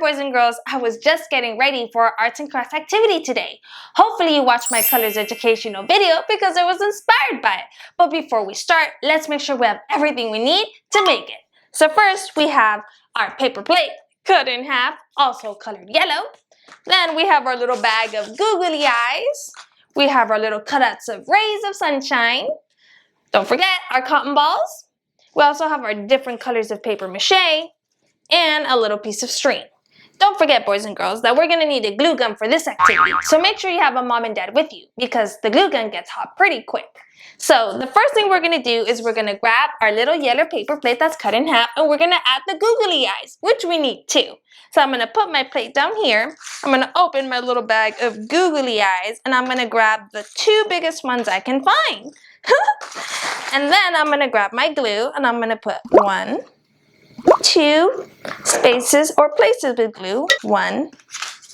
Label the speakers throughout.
Speaker 1: boys and girls, I was just getting ready for our arts and crafts activity today. Hopefully you watched my colors educational video because I was inspired by it. But before we start, let's make sure we have everything we need to make it. So first we have our paper plate cut in half, also colored yellow. Then we have our little bag of googly eyes. We have our little cutouts of rays of sunshine. Don't forget our cotton balls. We also have our different colors of paper mache and a little piece of string. Don't forget, boys and girls, that we're going to need a glue gun for this activity. So make sure you have a mom and dad with you because the glue gun gets hot pretty quick. So the first thing we're going to do is we're going to grab our little yellow paper plate that's cut in half and we're going to add the googly eyes, which we need too. So I'm going to put my plate down here. I'm going to open my little bag of googly eyes and I'm going to grab the two biggest ones I can find. And then I'm going to grab my glue and I'm going to put 1, 2 spaces or places with glue, 1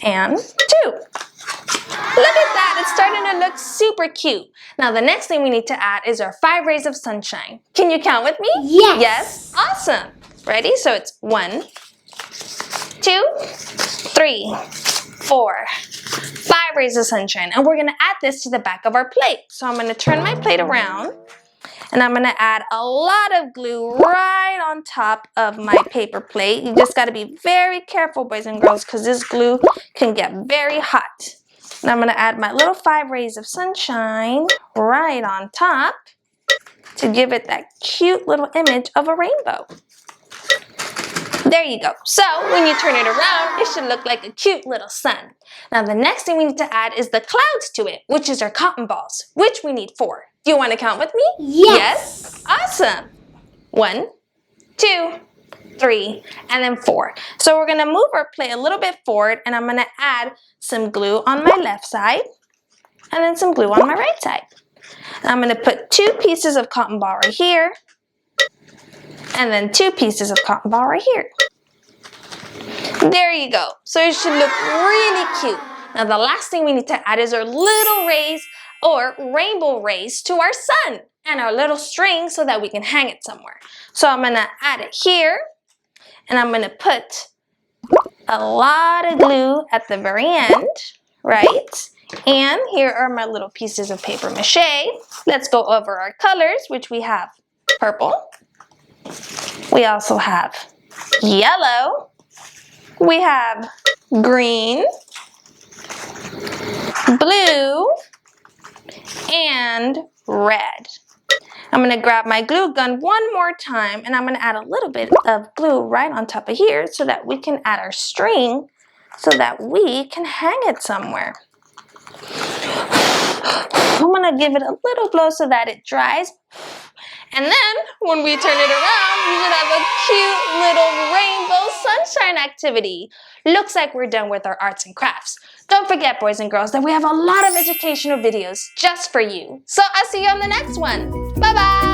Speaker 1: and 2. Look at that, it's starting to look super cute. Now the next thing we need to add is our 5 rays of sunshine. Can you count with me?
Speaker 2: Yes.
Speaker 1: Yes? Awesome. Ready? So it's 1, 2, 3, 4, 5 rays of sunshine. And we're gonna add this to the back of our plate. So I'm gonna turn my plate around and I'm gonna add a lot of glue right on top of my paper plate. You just gotta be very careful, boys and girls, because this glue can get very hot. And I'm gonna add my little 5 rays of sunshine right on top to give it that cute little image of a rainbow. There you go. So when you turn it around, it should look like a cute little sun. Now the next thing we need to add is the clouds to it, which is our cotton balls, which we need 4. Do you want to count with me?
Speaker 2: Yes.
Speaker 1: Yes? Awesome. 1, 2, 3, and then 4. So we're gonna move our plate a little bit forward and I'm gonna add some glue on my left side and then some glue on my right side. And I'm gonna put 2 pieces of cotton ball right here and then 2 pieces of cotton ball right here. There you go. So it should look really cute. Now the last thing we need to add is our little rays or rainbow rays to our sun and our little string so that we can hang it somewhere. So I'm gonna add it here and I'm gonna put a lot of glue at the very end, right? And here are my little pieces of paper mache. Let's go over our colors, which we have purple. We also have yellow. We have green, blue, and red. I'm going to grab my glue gun one more time and I'm going to add a little bit of glue right on top of here so that we can add our string so that we can hang it somewhere. I'm going to give it a little blow so that it dries. And then when we turn it around, we should have a cute little rainbow sunshine activity. Looks like we're done with our arts and crafts. Don't forget, boys and girls, that we have a lot of educational videos just for you. So I'll see you on the next one. Bye-bye.